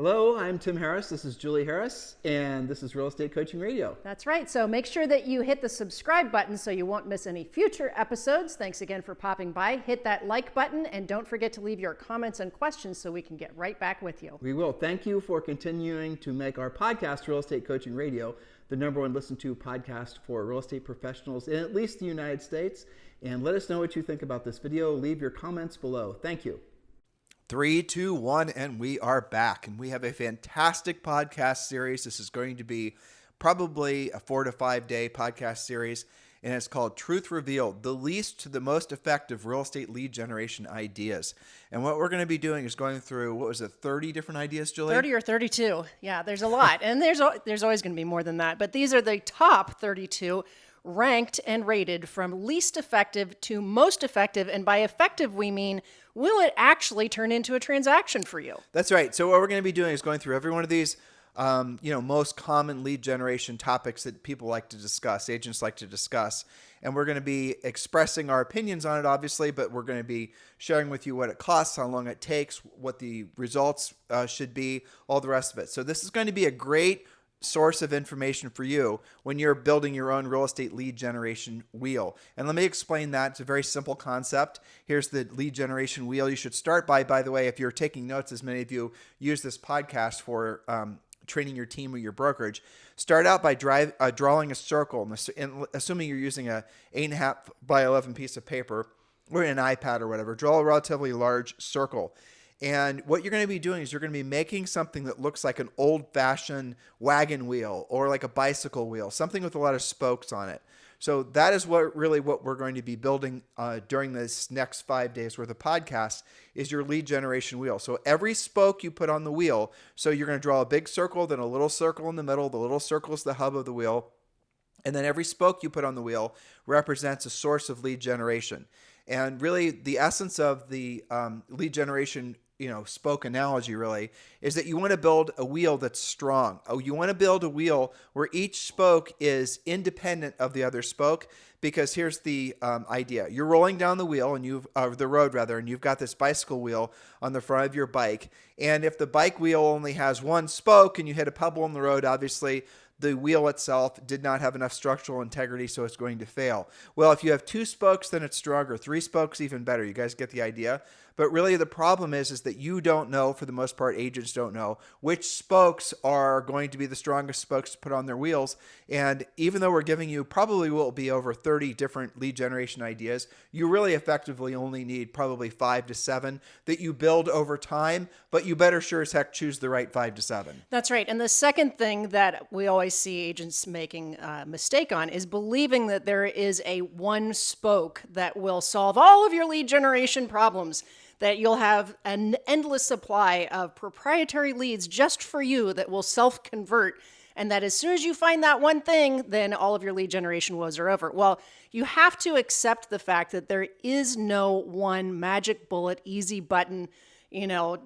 Hello, I'm Tim Harris. This is Julie Harris, and this is Real Estate Coaching Radio. That's right. So make sure that you hit the subscribe button so you won't miss any future episodes. Thanks again for popping by. Hit that like button, and don't forget to leave your comments and questions so we can get right back with you. We will. Thank you for continuing to make our podcast, Real Estate Coaching Radio, the #1 listened to podcast for real estate professionals in at least the United States. And let us know what you think about this video. Leave your comments below. Thank you. 3, 2, 1, and we are back. And we have a fantastic podcast series. This is going to be probably a 4 to 5 day podcast series, and it's called Truth Revealed, the least to the most effective real estate lead generation ideas. And what we're going to be doing is going through, 30 different ideas, Julie? 30 or 32. Yeah, there's a lot. And there's always going to be more than that. But these are the top 32 ranked and rated from least effective to most effective. And by effective, we mean, will it actually turn into a transaction for you? That's right. So what we're going to be doing is going through every one of these most common lead generation topics that people like to discuss, agents like to discuss. And we're going to be expressing our opinions on it, obviously, but we're going to be sharing with you what it costs, how long it takes, what the results should be, all the rest of it. So this is going to be a great source of information for you when you're building your own real estate lead generation wheel. And let me explain that. It's a very simple concept. Here's the lead generation wheel you should start by the way, if you're taking notes, as many of you use this podcast for training your team or your brokerage, start out by drawing a circle, and assuming you're using a 8.5 by 11 piece of paper or an iPad or whatever, draw a relatively large circle. And what you're going to be doing is you're going to be making something that looks like an old-fashioned wagon wheel or like a bicycle wheel, something with a lot of spokes on it. So that is what we're going to be building during this next 5 days worth of podcasts is your lead generation wheel. So every spoke you put on the wheel, so you're going to draw a big circle, then a little circle in the middle. The little circle is the hub of the wheel. And then every spoke you put on the wheel represents a source of lead generation. And really the essence of the lead generation spoke analogy really is that you want to build a wheel that's strong. You want to build a wheel where each spoke is independent of the other spoke, because here's the idea. You're rolling down the wheel and the road and you've got this bicycle wheel on the front of your bike. And if the bike wheel only has one spoke and you hit a pebble in the road, obviously the wheel itself did not have enough structural integrity, so it's going to fail. Well, if you have 2 spokes, then it's stronger. 3 spokes, even better. You guys get the idea? But really the problem is that you don't know, for the most part, agents don't know, which spokes are going to be the strongest spokes to put on their wheels. And even though we're giving you probably will be over 30 different lead generation ideas, you really effectively only need probably 5 to 7 that you build over time, but you better sure as heck choose the right 5 to 7. That's right. And the second thing that we always see agents making a mistake on is believing that there is a one spoke that will solve all of your lead generation problems, that you'll have an endless supply of proprietary leads just for you that will self-convert, and that as soon as you find that one thing, then all of your lead generation woes are over. Well, you have to accept the fact that there is no one magic bullet, easy button,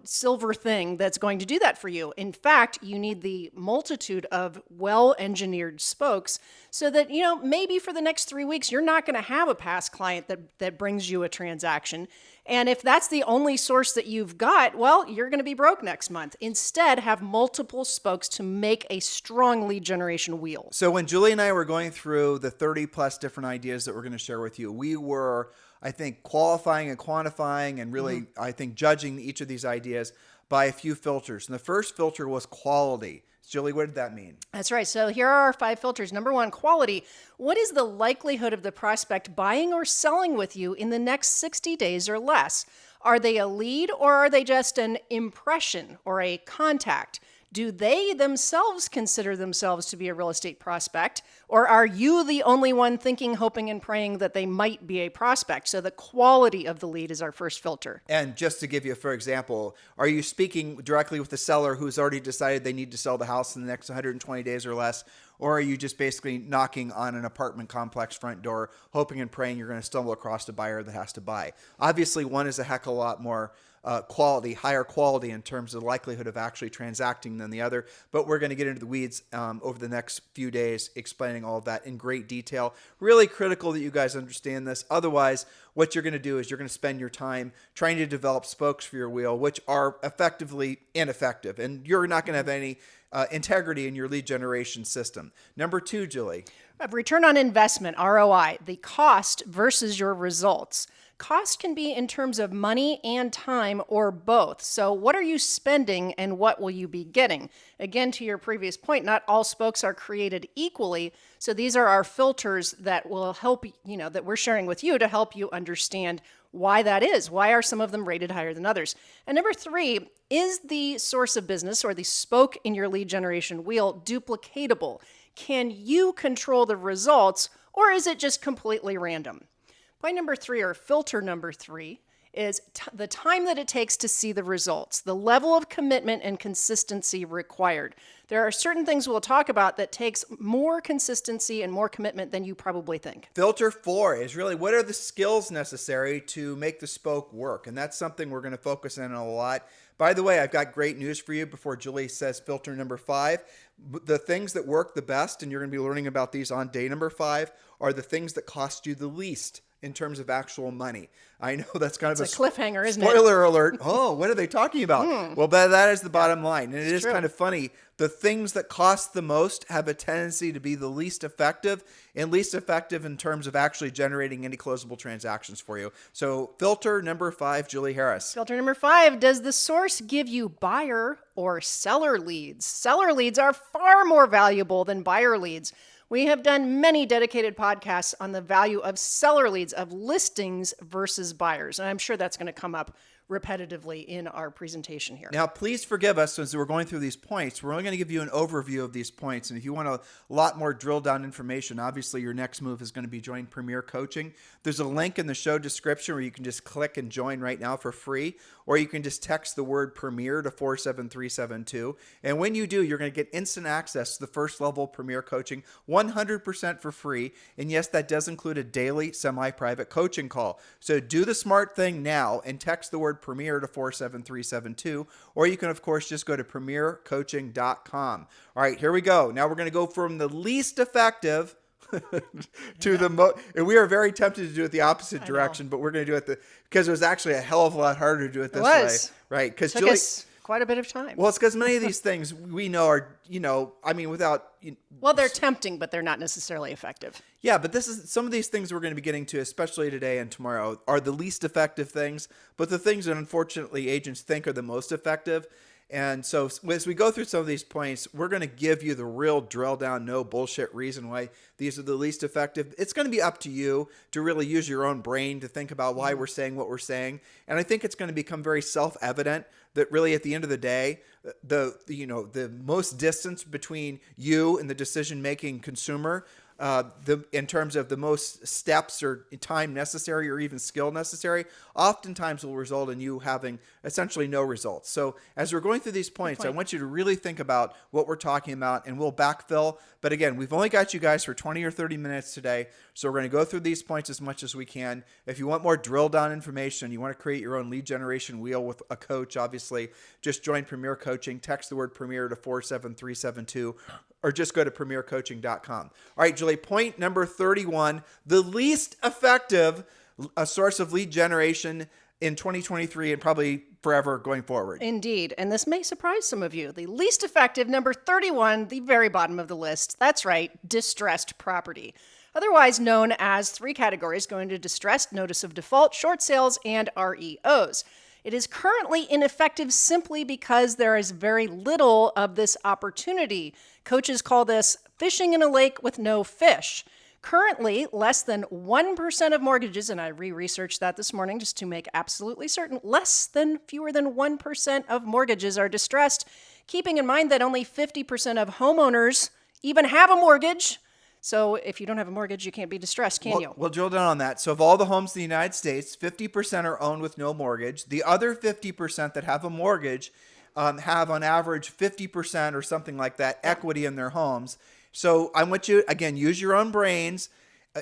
silver thing that's going to do that for you. In fact, you need the multitude of well-engineered spokes so that, maybe for the next 3 weeks, you're not going to have a past client that brings you a transaction. And if that's the only source that you've got, well, you're going to be broke next month. Instead, have multiple spokes to make a strong lead generation wheel. So when Julie and I were going through the 30 plus different ideas that we're going to share with you, we were, I think, qualifying and quantifying and really, I think, judging each of these ideas by a few filters. And the first filter was quality. Julie, what did that mean? That's right. So here are our 5 filters. Number 1, quality. What is the likelihood of the prospect buying or selling with you in the next 60 days or less? Are they a lead or are they just an impression or a contact? Do they themselves consider themselves to be a real estate prospect, or are you the only one thinking, hoping, and praying that they might be a prospect? So the quality of the lead is our first filter. And just to give you, for example, are you speaking directly with the seller who's already decided they need to sell the house in the next 120 days or less? Or are you just basically knocking on an apartment complex front door, hoping and praying you're going to stumble across a buyer that has to buy? Obviously, one is a heck of a lot more higher quality in terms of the likelihood of actually transacting than the other. But we're going to get into the weeds over the next few days, explaining all of that in great detail. Really critical that you guys understand this. Otherwise, what you're going to do is you're going to spend your time trying to develop spokes for your wheel, which are effectively ineffective. And you're not going to have any integrity in your lead generation system. Number 2, Julie. Return on investment, ROI, the cost versus your results. Cost can be in terms of money and time or both. So what are you spending and what will you be getting? Again, to your previous point, not all spokes are created equally. So these are our filters that will help, that we're sharing with you to help you understand why that is. Why are some of them rated higher than others? And number 3, is the source of business or the spoke in your lead generation wheel duplicatable? Can you control the results, or is it just completely random? Point number 3, or filter number 3, is the time that it takes to see the results, the level of commitment and consistency required. There are certain things we'll talk about that takes more consistency and more commitment than you probably think. Filter 4 is really what are the skills necessary to make the spoke work? And that's something we're going to focus in on a lot. By the way, I've got great news for you before Julie says filter number 5. The things that work the best, and you're going to be learning about these on day number 5, are the things that cost you the least in terms of actual money. I know that's kind of a cliffhanger, isn't it? Spoiler alert. Oh, what are they talking about? Well, but that is the bottom line. And it is true. kind of funny. The things that cost the most have a tendency to be the least effective, and least effective in terms of actually generating any closable transactions for you. So filter number 5, Julie Harris. Filter number 5, does the source give you buyer or seller leads? Seller leads are far more valuable than buyer leads. We have done many dedicated podcasts on the value of seller leads, of listings versus buyers. And I'm sure that's going to come up repetitively in our presentation here. Now, please forgive us as we're going through these points. We're only going to give you an overview of these points. And if you want a lot more drill down information, obviously your next move is going to be join Premier Coaching. There's a link in the show description where you can just click and join right now for free, or you can just text the word Premier to 47372. And when you do, you're going to get instant access to the first level Premier Coaching 100% for free. And yes, that does include a daily semi-private coaching call. So do the smart thing now and text the word Premier to 47372, or you can of course just go to premiercoaching.com. All right, here we go. Now we're going to go from the least effective to the most, and we are very tempted to do it the opposite direction, but we're going to do it because it was actually a hell of a lot harder to do it this way, right? Because Took us quite a bit of time. Well, it's because many of these things we know are, without. Well, they're tempting, but they're not necessarily effective. Yeah, but this is some of these things we're going to be getting to, especially today and tomorrow, are the least effective things, but the things that unfortunately agents think are the most effective. And so as we go through some of these points, we're going to give you the real drill down, no bullshit reason why these are the least effective. It's going to be up to you to really use your own brain to think about why we're saying what we're saying. And I think it's going to become very self-evident that really at the end of the day, the most distance between you and the decision-making consumer, in terms of the most steps or time necessary or even skill necessary, oftentimes will result in you having essentially no results. So as we're going through these points, I want you to really think about what we're talking about, and we'll backfill. But again, we've only got you guys for 20 or 30 minutes today, so we're going to go through these points as much as we can. If you want more drill down information, you want to create your own lead generation wheel with a coach, obviously, just join Premier Coaching. Text the word Premier to 47372. Or just go to premiercoaching.com. All right, Julie, point number 31, the least effective source of lead generation in 2023 and probably forever going forward. Indeed, and this may surprise some of you. The least effective, number 31, the very bottom of the list. That's right, distressed property. Otherwise known as 3 categories going to distressed, notice of default, short sales, and REOs. It is currently ineffective simply because there is very little of this opportunity. Coaches call this fishing in a lake with no fish. Currently, less than 1% of mortgages, and I re-researched that this morning just to make absolutely certain, fewer than 1% of mortgages are distressed, keeping in mind that only 50% of homeowners even have a mortgage. So if you don't have a mortgage, you can't be distressed, can you? We'll drill down on that. So of all the homes in the United States, 50% are owned with no mortgage. The other 50% that have a mortgage have on average 50% or something like that equity in their homes. So I want you, again, use your own brains.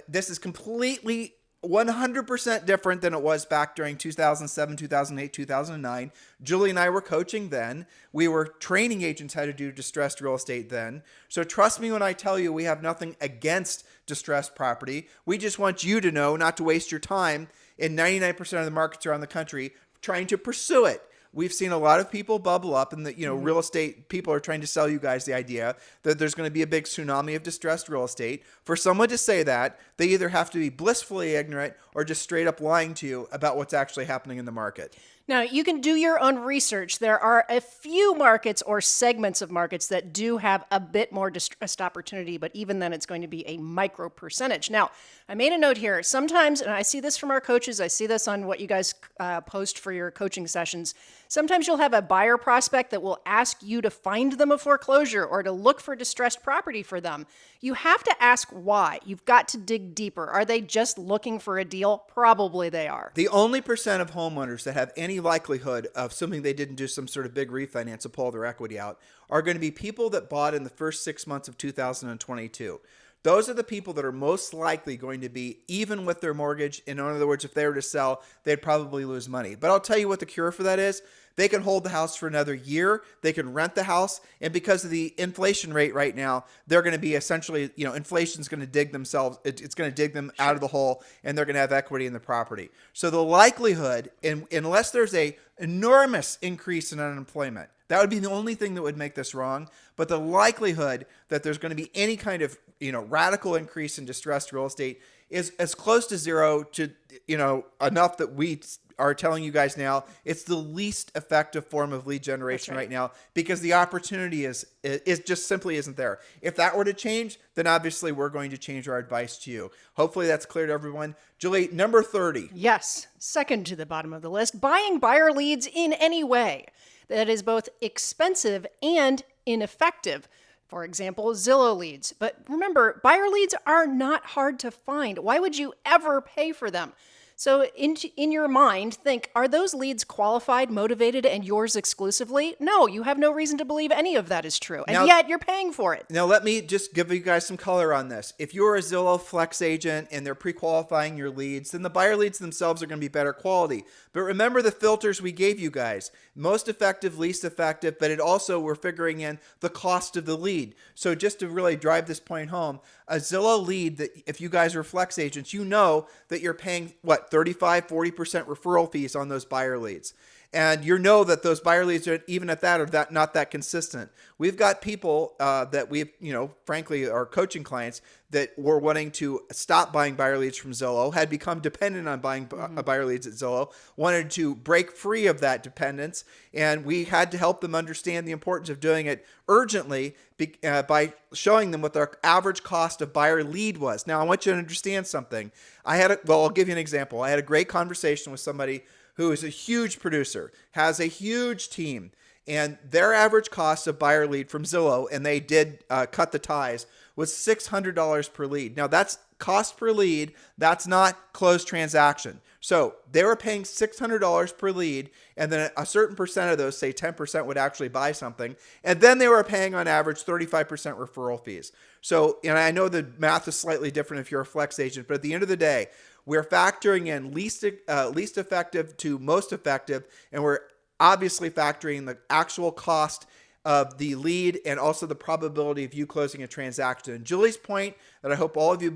This is completely 100% different than it was back during 2007, 2008, 2009. Julie and I were coaching then. We were training agents how to do distressed real estate then. So trust me when I tell you we have nothing against distressed property. We just want you to know not to waste your time in 99% of the markets around the country trying to pursue it. We've seen a lot of people bubble up, and real estate people are trying to sell you guys the idea that there's going to be a big tsunami of distressed real estate. For someone to say that, they either have to be blissfully ignorant or just straight up lying to you about what's actually happening in the market. Now, you can do your own research. There are a few markets or segments of markets that do have a bit more distressed opportunity, but even then it's going to be a micro percentage. Now, I made a note here. Sometimes, and I see this from our coaches, I see this on what you guys post for your coaching sessions, sometimes you'll have a buyer prospect that will ask you to find them a foreclosure or to look for distressed property for them. You have to ask why. You've got to dig deeper. Are they just looking for a deal? Probably they are. The only percent of homeowners that have any likelihood of something they didn't do some sort of big refinance to pull their equity out are going to be people that bought in the first 6 months of 2022. Those are the people that are most likely going to be even with their mortgage. In other words, if they were to sell, they'd probably lose money. But I'll tell you what the cure for that is. They can hold the house for another year. They can rent the house. And because of the inflation rate right now, they're going to be essentially, inflation's going to dig themselves. It's going to dig them out of the hole, and they're going to have equity in the property. So the likelihood, unless there's a enormous increase in unemployment, that would be the only thing that would make this wrong. But the likelihood that there's going to be any kind of, radical increase in distressed real estate is as close to zero to, enough that we are telling you guys now it's the least effective form of lead generation right now, because the opportunity is just simply isn't there. If that were to change, then obviously we're going to change our advice to you. Hopefully that's clear to everyone. Julie, number 30. Yes, second to the bottom of the list, buying buyer leads in any way that is both expensive and ineffective. For example, Zillow leads. But remember, buyer leads are not hard to find. Why would you ever pay for them? So in your mind, think, are those leads qualified, motivated, and yours exclusively? No, you have no reason to believe any of that is true. And yet you're paying for it. Now, let me just give you guys some color on this. If you're a Zillow Flex agent and they're pre-qualifying your leads, then the buyer leads themselves are going to be better quality. But remember the filters we gave you guys. Most effective, least effective, but it also, we're figuring in the cost of the lead. So just to really drive this point home, a Zillow lead, that if you guys are Flex agents, you know that you're paying, 35, 40% referral fees on those buyer leads. And you know that those buyer leads are, even at that, are not that consistent. We've got people that we've, frankly, our coaching clients that were wanting to stop buying buyer leads from Zillow, had become dependent on buying buyer leads at Zillow, wanted to break free of that dependence. And we had to help them understand the importance of doing it urgently by showing them what their average cost of buyer lead was. Now, I want you to understand something. I'll give you an example. I had a great conversation with somebody who is a huge producer, has a huge team, and their average cost of buyer lead from Zillow, and they did cut the ties, was $600 per lead. Now, that's cost per lead. That's not closed transaction. So they were paying $600 per lead, and then a certain percent of those, say 10%, would actually buy something. And then they were paying on average 35% referral fees. So, and I know the math is slightly different if you're a Flex agent, but at the end of the day, we're factoring in least effective to most effective, and we're obviously factoring the actual cost of the lead and also the probability of you closing a transaction. And Julie's point that I hope all of you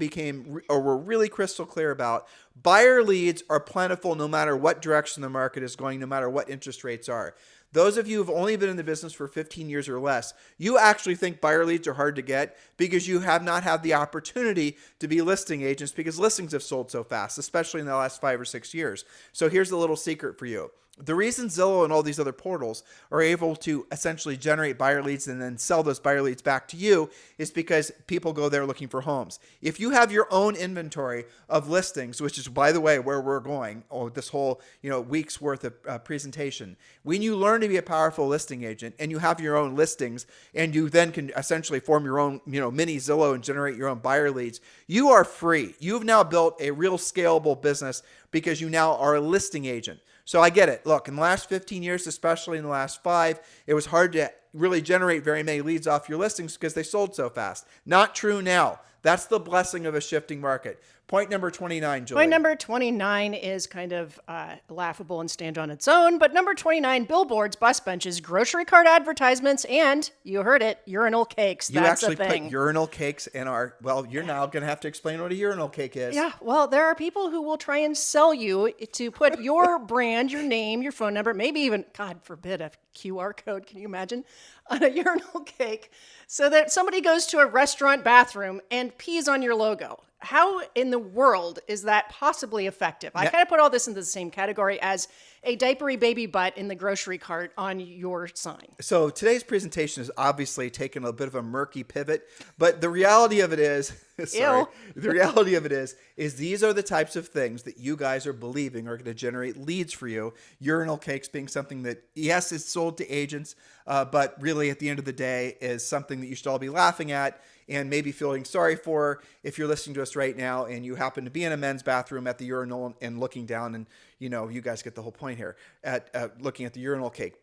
were really crystal clear about, buyer leads are plentiful no matter what direction the market is going, no matter what interest rates are. Those of you who've only been in the business for 15 years or less, you actually think buyer leads are hard to get because you have not had the opportunity to be listing agents, because listings have sold so fast, especially in the last 5 or 6 years. So here's a little secret for you. The reason Zillow and all these other portals are able to essentially generate buyer leads and then sell those buyer leads back to you is because people go there looking for homes. If you have your own inventory of listings, which is, by the way, where we're going, this whole week's worth of presentation, when you learn to be a powerful listing agent and you have your own listings and you then can essentially form your own mini Zillow and generate your own buyer leads, you are free. You've now built a real scalable business because you now are a listing agent. So I get it. Look, in the last 15 years, especially in the last 5, it was hard to really generate very many leads off your listings because they sold so fast. Not true now. That's the blessing of a shifting market. Point number 29, Julie. Point number 29 is kind of laughable and stand on its own. But number 29, billboards, bus benches, grocery cart advertisements, and, you heard it, urinal cakes. You That's actually a thing. put urinal cakes in our, well, you're now going to have to explain what a urinal cake is. Yeah, well, there are people who will try and sell you to put your brand, your name, your phone number, maybe even, God forbid, a QR code, can you imagine, on a urinal cake, so that somebody goes to a restaurant bathroom and pees on your logo. How in the world is that possibly effective? I kind of put all this into the same category as a diapery baby butt in the grocery cart on your sign. So today's presentation is obviously taking a bit of a murky pivot, but the reality of it is, the reality of it is these are the types of things that you guys are believing are going to generate leads for you. Urinal cakes being something that, yes, is sold to agents, but really at the end of the day is something that you should all be laughing at and maybe feeling sorry for if you're listening to us right now and you happen to be in a men's bathroom at the urinal and looking down, and you guys get the whole point here at looking at the urinal cake.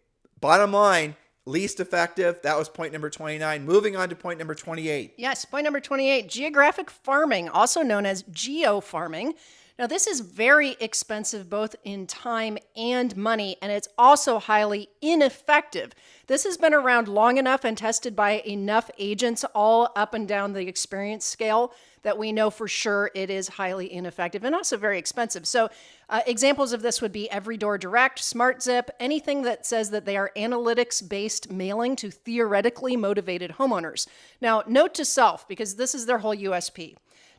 Bottom line, least effective. That was point number 29. Moving on to point number 28. Yes, point number 28, geographic farming, also known as geo-farming. Now, this is very expensive both in time and money, and it's also highly ineffective. This has been around long enough and tested by enough agents all up and down the experience scale that we know for sure it is highly ineffective and also very expensive. So examples of this would be Every Door Direct, SmartZip, anything that says that they are analytics-based mailing to theoretically motivated homeowners. Now, note to self, because this is their whole USP.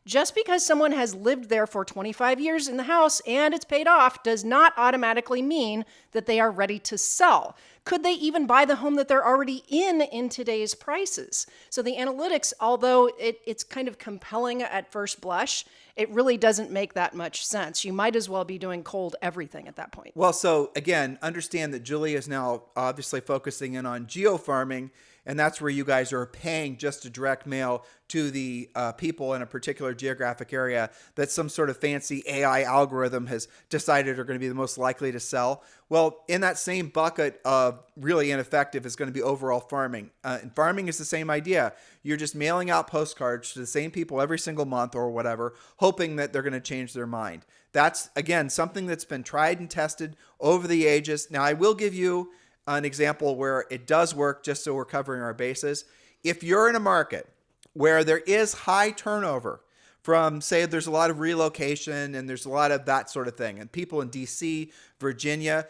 Just because someone has lived there for 25 years in the house and it's paid off does not automatically mean that they are ready to sell. Could they even buy the home that they're already in today's prices? So the analytics, although it's kind of compelling at first blush, it really doesn't make that much sense. You might as well be doing cold everything at that point. Well, so again, understand that Julie is now obviously focusing in on geo-farming, and that's where you guys are paying just to direct mail to the people in a particular geographic area that some sort of fancy AI algorithm has decided are going to be the most likely to sell. Well, in that same bucket of really ineffective is going to be overall farming. And farming is the same idea. You're just mailing out postcards to the same people every single month or whatever, hoping that they're going to change their mind. That's, again, something that's been tried and tested over the ages. Now, I will give you an example where it does work, just so we're covering our bases. If you're in a market where there is high turnover from, say, there's a lot of relocation and there's a lot of that sort of thing, and people in DC, Virginia,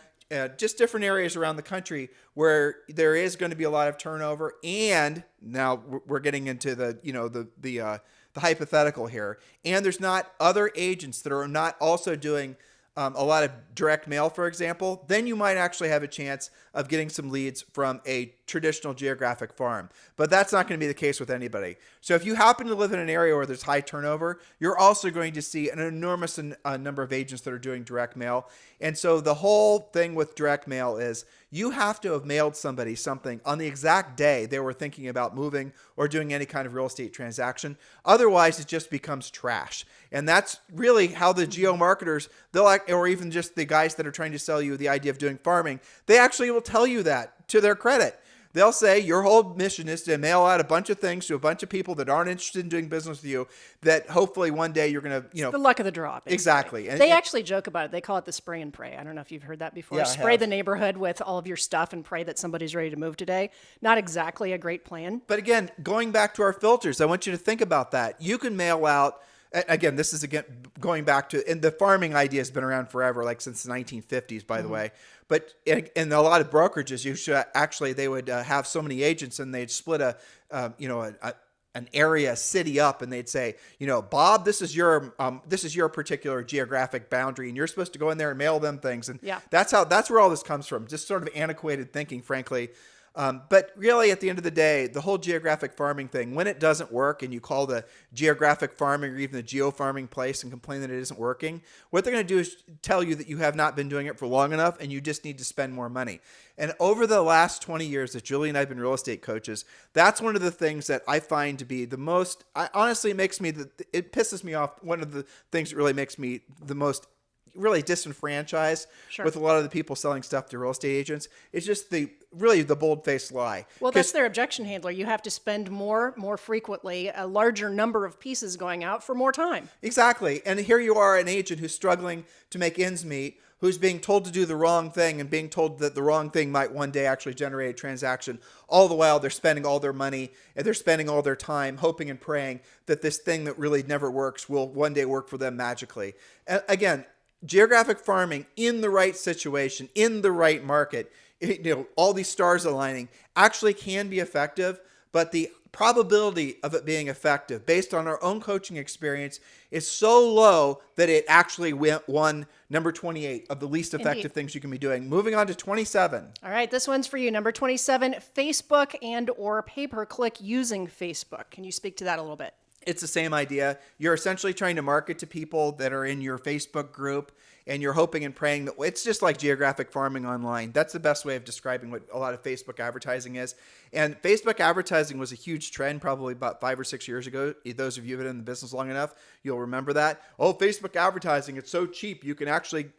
just different areas around the country where there is going to be a lot of turnover, and now we're getting into the hypothetical here, and there's not other agents that are not also doing a lot of direct mail, for example, then you might actually have a chance of getting some leads from a traditional geographic farm. But that's not going to be the case with anybody. So if you happen to live in an area where there's high turnover, you're also going to see an enormous number of agents that are doing direct mail. And so the whole thing with direct mail is you have to have mailed somebody something on the exact day they were thinking about moving or doing any kind of real estate transaction. Otherwise, it just becomes trash. And that's really how the geo-marketers, or even just the guys that are trying to sell you the idea of doing farming, they actually will tell you that to their credit. They'll say your whole mission is to mail out a bunch of things to a bunch of people that aren't interested in doing business with you, that hopefully one day you're going to, It's the luck of the draw. Basically. Exactly. They actually joke about it. They call it the spray and pray. I don't know if you've heard that before. Yeah, spray the neighborhood with all of your stuff and pray that somebody's ready to move today. Not exactly a great plan. But again, going back to our filters, I want you to think about that. You can mail out, again, this is going back to, and the farming idea has been around forever, like since the 1950s, by the way. But in a lot of brokerages, they would have so many agents, and they'd split an area, a city up, and they'd say, Bob, this is your particular geographic boundary, and you're supposed to go in there and mail them things. And that's where all this comes from. Just sort of antiquated thinking, frankly. But really, at the end of the day, the whole geographic farming thing, when it doesn't work and you call the geographic farming or even the geo-farming place and complain that it isn't working, what they're going to do is tell you that you have not been doing it for long enough and you just need to spend more money. And over the last 20 years that Julie and I have been real estate coaches, that's one of the things that I find to be the most, honestly, it pisses me off. One of the things that really makes me the most really disenfranchised Sure. with a lot of the people selling stuff to real estate agents. It's just the bold-faced lie. Well, that's their objection handler. You have to spend more frequently, a larger number of pieces going out for more time. Exactly. And here you are, an agent who's struggling to make ends meet, who's being told to do the wrong thing and being told that the wrong thing might one day actually generate a transaction. All the while, they're spending all their money and they're spending all their time hoping and praying that this thing that really never works will one day work for them magically. And again, geographic farming in the right situation, in the right market, all these stars aligning actually can be effective, but the probability of it being effective based on our own coaching experience is so low that it actually won number 28 of the least effective things you can be doing. Moving on to 27. All right, this one's for you. Number 27, Facebook and or pay-per-click using Facebook. Can you speak to that a little bit? It's the same idea. You're essentially trying to market to people that are in your Facebook group, and you're hoping and praying that it's just like geographic farming online. That's the best way of describing what a lot of Facebook advertising is. And Facebook advertising was a huge trend probably about 5 or 6 years ago. Those of you who've been in the business long enough, you'll remember that. Oh, Facebook advertising, it's so cheap. You can actually,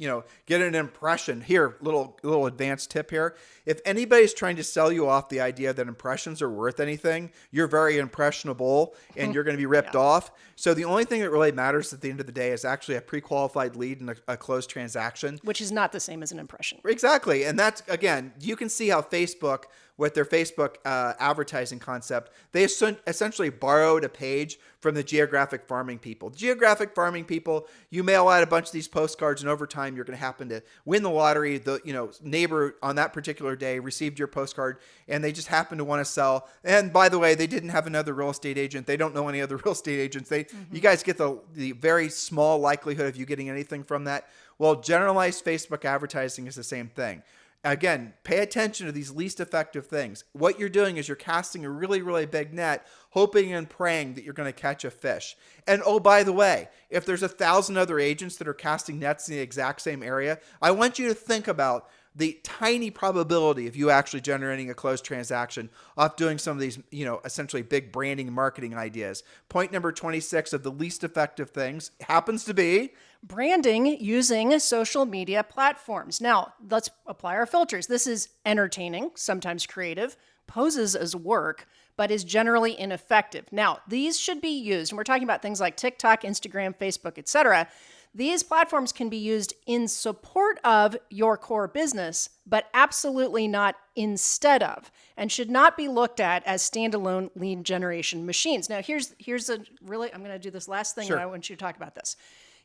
get an impression. Here, little advanced tip here. If anybody's trying to sell you off the idea that impressions are worth anything, you're very impressionable and you're going to be ripped off. So the only thing that really matters at the end of the day is actually a pre-qualified lead and a closed transaction. Which is not the same as an impression. Exactly. And that's, again, you can see how Facebook, with their Facebook advertising concept, they essentially borrowed a page from the geographic farming people. Geographic farming people, you mail out a bunch of these postcards, and over time, you're going to happen to win the lottery. The neighbor on that particular day received your postcard, and they just happen to want to sell. And by the way, they didn't have another real estate agent. They don't know any other real estate agents. You guys get the very small likelihood of you getting anything from that. Well, generalized Facebook advertising is the same thing. Again, pay attention to these least effective things. What you're doing is you're casting a really, really big net, hoping and praying that you're going to catch a fish. And oh, by the way, if there's 1,000 other agents that are casting nets in the exact same area, I want you to think about the tiny probability of you actually generating a closed transaction off doing some of these, essentially big branding and marketing ideas. Point number 26 of the least effective things happens to be branding using social media platforms. Now, let's apply our filters. This is entertaining, sometimes creative, poses as work, but is generally ineffective. Now, these should be used, and we're talking about things like TikTok, Instagram, Facebook, etc. These platforms can be used in support of your core business, but absolutely not instead of, and should not be looked at as standalone lead generation machines. Now, here's a really, I'm going to do this last thing, Sure. and I want you to talk about this.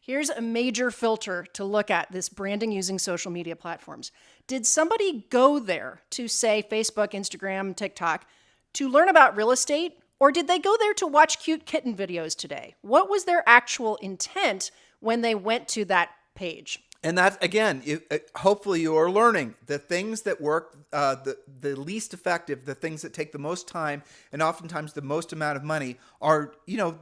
Here's a major filter to look at this branding using social media platforms. Did somebody go there to, say, Facebook, Instagram, TikTok, to learn about real estate, or did they go there to watch cute kitten videos today? What was their actual intent when they went to that page? And that, again, hopefully you are learning the things that work the least effective, the things that take the most time and oftentimes the most amount of money are,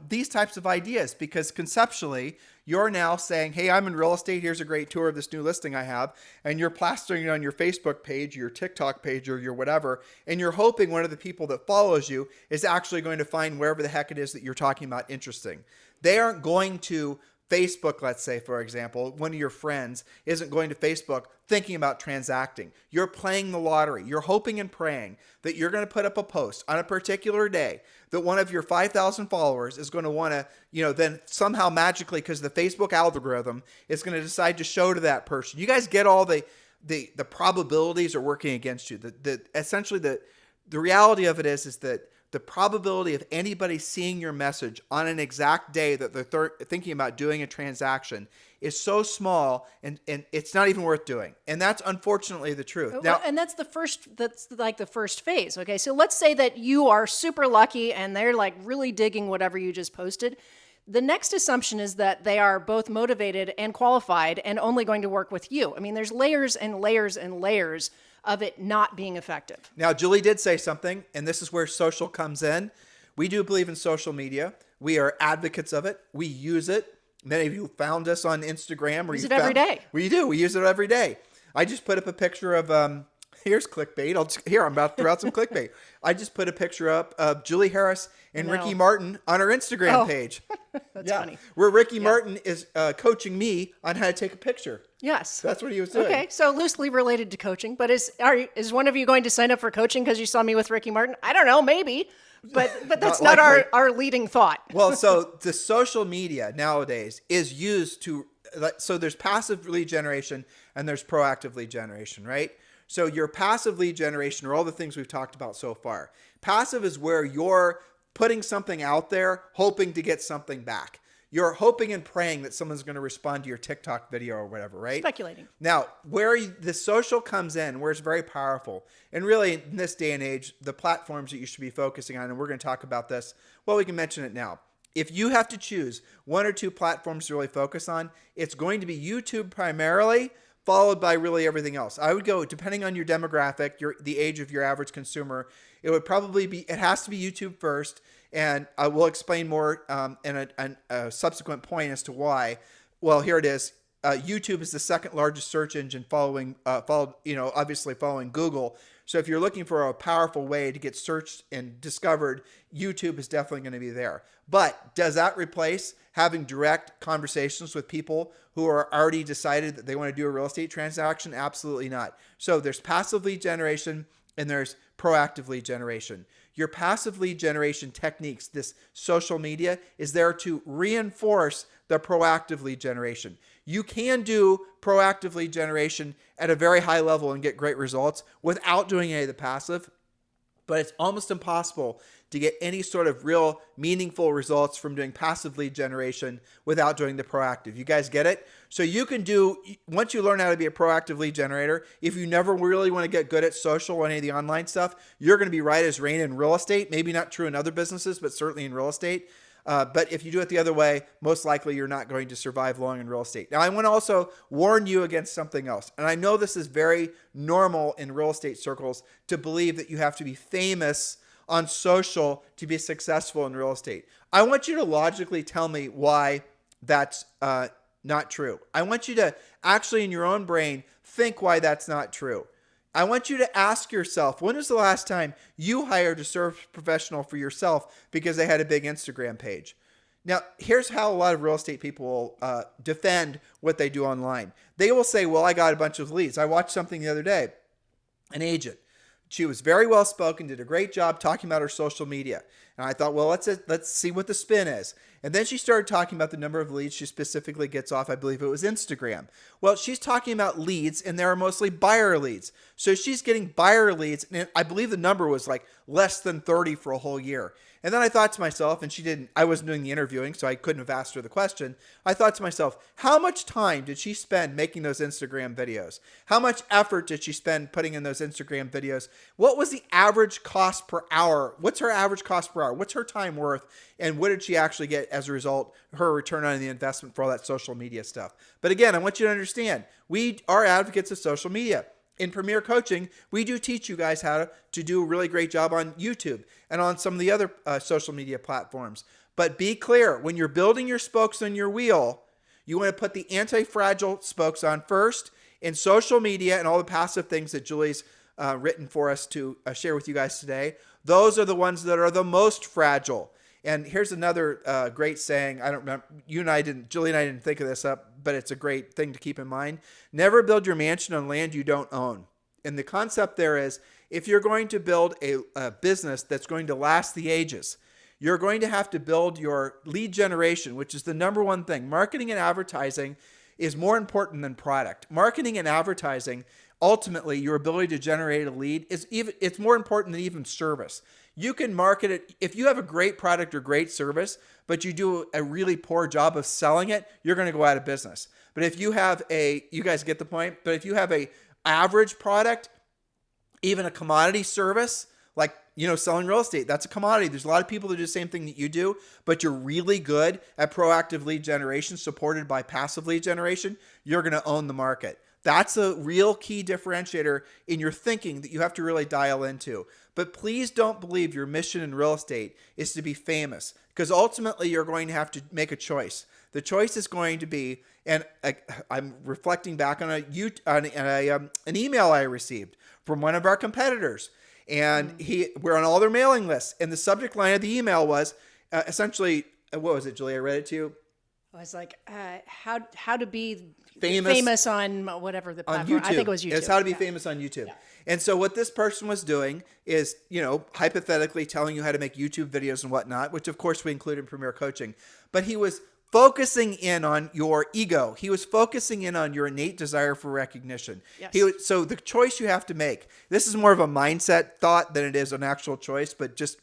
these types of ideas, because conceptually you're now saying, hey, I'm in real estate. Here's a great tour of this new listing I have. And you're plastering it on your Facebook page, your TikTok page, or your whatever. And you're hoping one of the people that follows you is actually going to find wherever the heck it is that you're talking about interesting. They aren't going to Facebook, let's say, for example, one of your friends isn't going to Facebook thinking about transacting. You're playing the lottery. You're hoping and praying that you're going to put up a post on a particular day that one of your 5,000 followers is going to want to, then somehow magically, because the Facebook algorithm is going to decide to show to that person. You guys get all the probabilities are working against you. Essentially the reality of it is that the probability of anybody seeing your message on an exact day that they're thinking about doing a transaction is so small, and it's not even worth doing. And that's unfortunately the truth. Now, and that's like the first phase. Okay, so let's say that you are super lucky and they're like really digging whatever you just posted. The next assumption is that they are both motivated and qualified and only going to work with you. I mean, there's layers and layers and layers of it not being effective. Now, Julie did say something, and this is where social comes in. We do believe in social media. We are advocates of it. We use it. Many of you found us on Instagram. Use it every day. We do. We use it every day. I just put up a picture of Here's clickbait. I'm about to throw out some clickbait. I just put a picture up of Julie Harris and Ricky Martin on our Instagram page. That's funny. Where Ricky Martin is coaching me on how to take a picture. Yes. That's what he was doing. Okay, so loosely related to coaching, but is one of you going to sign up for coaching because you saw me with Ricky Martin? I don't know, maybe, but that's not our leading thought. Well, so the social media nowadays is used to, so there's passive lead generation and there's proactive lead generation, right? So your passive lead generation are all the things we've talked about so far. Passive is where you're putting something out there, hoping to get something back. You're hoping and praying that someone's going to respond to your TikTok video or whatever, right? Speculating. Now, the social comes in, where it's very powerful, and really in this day and age, the platforms that you should be focusing on, and we're going to talk about this, well, we can mention it now. If you have to choose one or two platforms to really focus on, it's going to be YouTube primarily, followed by really everything else. I would go, depending on your demographic, the age of your average consumer, it has to be YouTube first. And I will explain more in a subsequent point as to why. Well, here it is. YouTube is the second largest search engine obviously following Google. So if you're looking for a powerful way to get searched and discovered, YouTube is definitely going to be there. But does that replace having direct conversations with people who are already decided that they want to do a real estate transaction? Absolutely not. So there's passive lead generation and there's proactive lead generation. Your passive lead generation techniques, this social media, is there to reinforce the proactive lead generation. You can do proactive lead generation at a very high level and get great results without doing any of the passive, but it's almost impossible to get any sort of real meaningful results from doing passive lead generation without doing the proactive. You guys get it? So you can once you learn how to be a proactive lead generator, if you never really want to get good at social or any of the online stuff, you're going to be right as rain in real estate. Maybe not true in other businesses, but certainly in real estate. But if you do it the other way, most likely you're not going to survive long in real estate. Now, I want to also warn you against something else. And I know this is very normal in real estate circles to believe that you have to be famous on social to be successful in real estate. I want you to logically tell me why that's not true. I want you to actually in your own brain think why that's not true. I want you to ask yourself, when was the last time you hired a service professional for yourself because they had a big Instagram page? Now, here's how a lot of real estate people defend what they do online. They will say, well, I got a bunch of leads. I watched something the other day, an agent. She was very well spoken, did a great job talking about her social media. And I thought, well, let's see what the spin is. And then she started talking about the number of leads she specifically gets off, I believe it was Instagram. Well, she's talking about leads, and there are mostly buyer leads. So she's getting buyer leads, and I believe the number was like less than 30 for a whole year. And then I thought to myself, and I wasn't doing the interviewing, so I couldn't have asked her the question. I thought to myself, how much time did she spend making those Instagram videos? How much effort did she spend putting in those Instagram videos? What was the average cost per hour? What's her average cost per hour? What's her time worth? And what did she actually get as a result, her return on the investment for all that social media stuff? But again, I want you to understand, we are advocates of social media. In Premier Coaching, we do teach you guys how to do a really great job on YouTube and on some of the other social media platforms. But be clear, when you're building your spokes on your wheel, you want to put the anti-fragile spokes on first in social media and all the passive things that Julie's written for us to share with you guys today. Those are the ones that are the most fragile. And here's another great saying. I don't remember, Julie and I didn't think of this up, but it's a great thing to keep in mind. Never build your mansion on land you don't own. And the concept there is, if you're going to build a business that's going to last the ages, you're going to have to build your lead generation, which is the number one thing. Marketing and advertising is more important than product. Marketing and advertising, ultimately, your ability to generate a lead it's more important than even service. You can market it. If you have a great product or great service, but you do a really poor job of selling it, you're going to go out of business. But if you have you guys get the point, but if you have a average product, even a commodity service, like, selling real estate, that's a commodity. There's a lot of people that do the same thing that you do, but you're really good at proactive lead generation supported by passive lead generation, you're going to own the market. That's a real key differentiator in your thinking that you have to really dial into. But please don't believe your mission in real estate is to be famous, because ultimately you're going to have to make a choice. The choice is going to be, and I'm reflecting back on an email I received from one of our competitors, and we're on all their mailing lists, and the subject line of the email was essentially, what was it, Julie? I read it to you. I was like, how to be Famous on whatever the on platform. YouTube. I think it was YouTube. It's how to be famous on YouTube. Yeah. And so what this person was doing is, hypothetically telling you how to make YouTube videos and whatnot, which of course we include in Premier Coaching. But he was focusing in on your ego. He was focusing in on your innate desire for recognition. Yes. So the choice you have to make, this is more of a mindset thought than it is an actual choice, but just,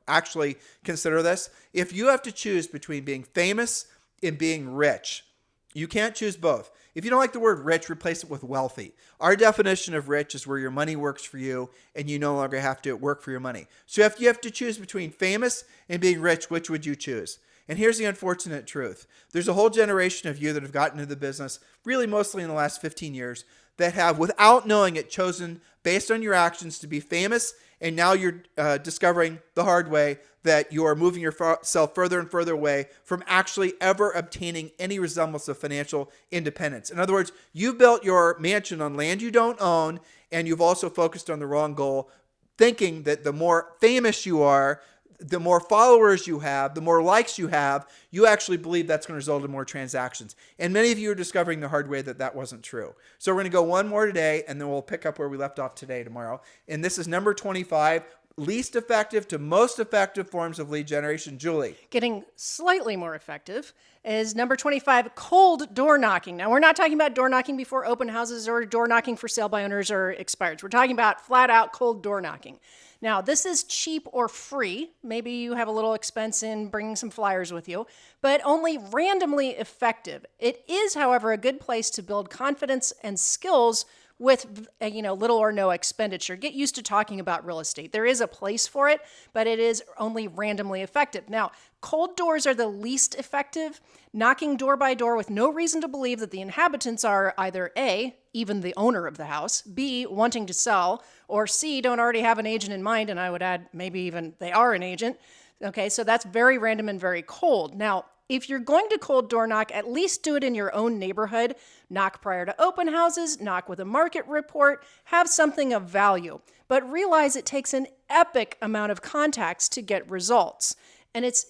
actually consider this. If you have to choose between being famous and being rich, you can't choose both. If you don't like the word rich, replace it with wealthy. Our definition of rich is where your money works for you and you no longer have to work for your money. So if you have to choose between famous and being rich, which would you choose? And here's the unfortunate truth. There's a whole generation of you that have gotten into the business, really mostly in the last 15 years, that have, without knowing it, chosen based on your actions to be famous. And now you're discovering the hard way that you are moving yourself further and further away from actually ever obtaining any resemblance of financial independence. In other words, you built your mansion on land you don't own, and you've also focused on the wrong goal, thinking that the more famous you are, the more followers you have, the more likes you have, you actually believe that's going to result in more transactions. And many of you are discovering the hard way that that wasn't true. So we're going to go one more today, and then we'll pick up where we left off tomorrow. And this is number 25, least effective to most effective forms of lead generation. Julie. Getting slightly more effective is number 25, cold door knocking. Now, we're not talking about door knocking before open houses or door knocking for sale by owners or expireds. We're talking about flat out cold door knocking. Now, this is cheap or free. Maybe you have a little expense in bringing some flyers with you, but only randomly effective. It is, however, a good place to build confidence and skills with little or no expenditure. Get used to talking about real estate. There is a place for it, but it is only randomly effective. Now, cold doors are the least effective, knocking door by door with no reason to believe that the inhabitants are either A, even the owner of the house, B, wanting to sell, or C, don't already have an agent in mind, and I would add maybe even they are an agent. Okay, so that's very random and very cold. Now, if you're going to cold door knock, at least do it in your own neighborhood. Knock prior to open houses, knock with a market report, have something of value. But realize it takes an epic amount of contacts to get results. And it's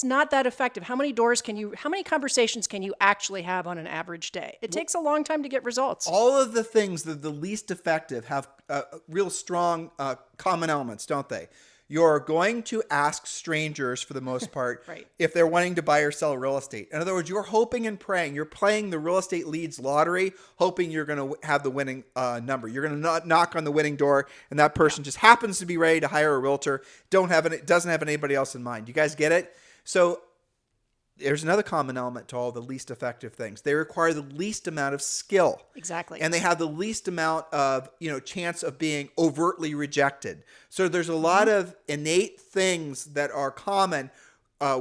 not that effective. How many conversations can you actually have on an average day? It takes a long time to get results. All of the things that the least effective have real strong common elements, don't they? You're going to ask strangers for the most part right. if they're wanting to buy or sell real estate. In other words, you're hoping and praying. You're playing the real estate leads lottery, hoping you're going to have the winning number. You're going to knock on the winning door, and that person just happens to be ready to hire a realtor. Doesn't have anybody else in mind. You guys get it? So there's another common element to all the least effective things. They require the least amount of skill. Exactly. And they have the least amount of, chance of being overtly rejected. So there's a lot of innate things that are common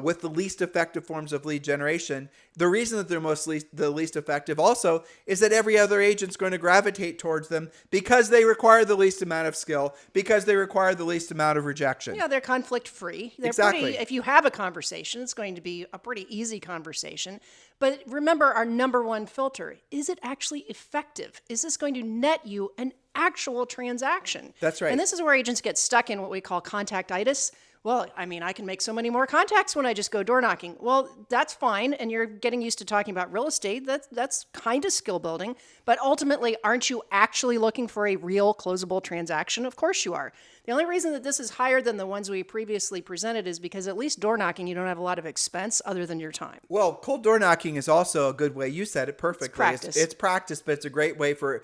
with the least effective forms of lead generation. The reason that they're the least effective also is that every other agent's going to gravitate towards them because they require the least amount of skill, because they require the least amount of rejection. Yeah, they're conflict free. Exactly. If you have a conversation, it's going to be a pretty easy conversation. But remember our number one filter. Is it actually effective? Is this going to net you an actual transaction? That's right. And this is where agents get stuck in what we call contactitis. Well, I can make so many more contacts when I just go door knocking. Well, that's fine, and you're getting used to talking about real estate. That's kind of skill building. But ultimately, aren't you actually looking for a real closable transaction? Of course you are. The only reason that this is higher than the ones we previously presented is because at least door knocking, you don't have a lot of expense other than your time. Well, cold door knocking is also a good way. You said it perfectly. It's practice, but it's a great way for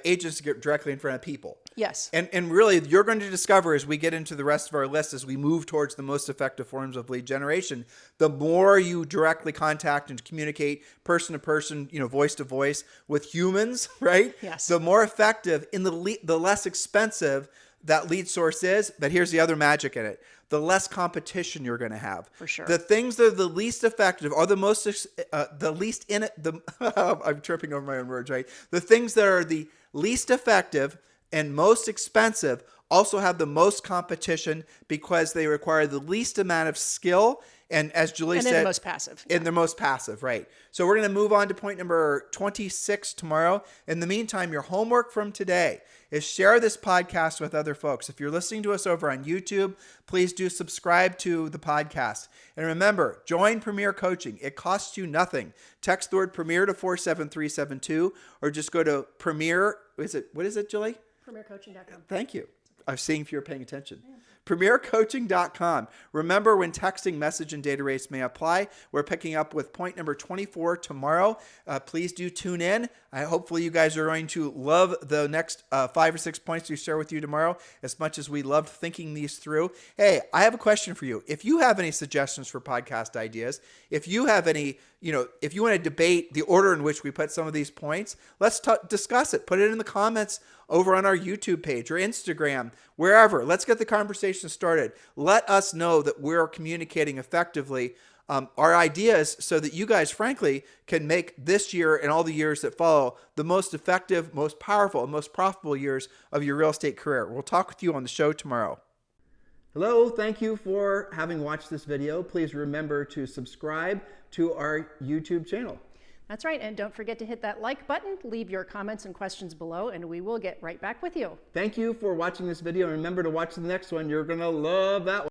agents to get directly in front of people. Yes. And really, you're going to discover as we get into the rest of our list, as we move towards the most effective forms of lead generation, the more you directly contact and communicate person to person, voice to voice with humans, right? Yes. The more effective, in the less expensive that lead source is, but here's the other magic in it. The less competition you're going to have. For sure. The things that are the least effective are the most, the least in it, I'm tripping over my own words, right? The things that are the least effective and most expensive also have the most competition because they require the least amount of skill. And as Julie said, they're the most passive. And they're most passive, right? So we're going to move on to point number 26 tomorrow. In the meantime, your homework from today is share this podcast with other folks. If you're listening to us over on YouTube, please do subscribe to the podcast. And remember, join Premier Coaching. It costs you nothing. Text the word Premier to 47372 or just go to Premier. What is it, Julie? PremierCoaching.com. Thank you. I was seeing if you were paying attention. PremierCoaching.com. Remember, when texting, message, and data rates may apply. We're picking up with point number 24 tomorrow. Please do tune in. Hopefully you guys are going to love the next 5 or 6 points we share with you tomorrow as much as we loved thinking these through. Hey, I have a question for you. If you have any suggestions for podcast ideas, if you have any, if you want to debate the order in which we put some of these points, let's discuss it. Put it in the comments over on our YouTube page or Instagram, wherever. Let's get the conversation started. Let us know that we're communicating effectively our ideas so that you guys, frankly, can make this year and all the years that follow the most effective, most powerful, and most profitable years of your real estate career. We'll talk with you on the show tomorrow. Hello, thank you for having watched this video. Please remember to subscribe to our YouTube channel. That's right. And don't forget to hit that like button, leave your comments and questions below, and we will get right back with you. Thank you for watching this video. And remember to watch the next one. You're going to love that one.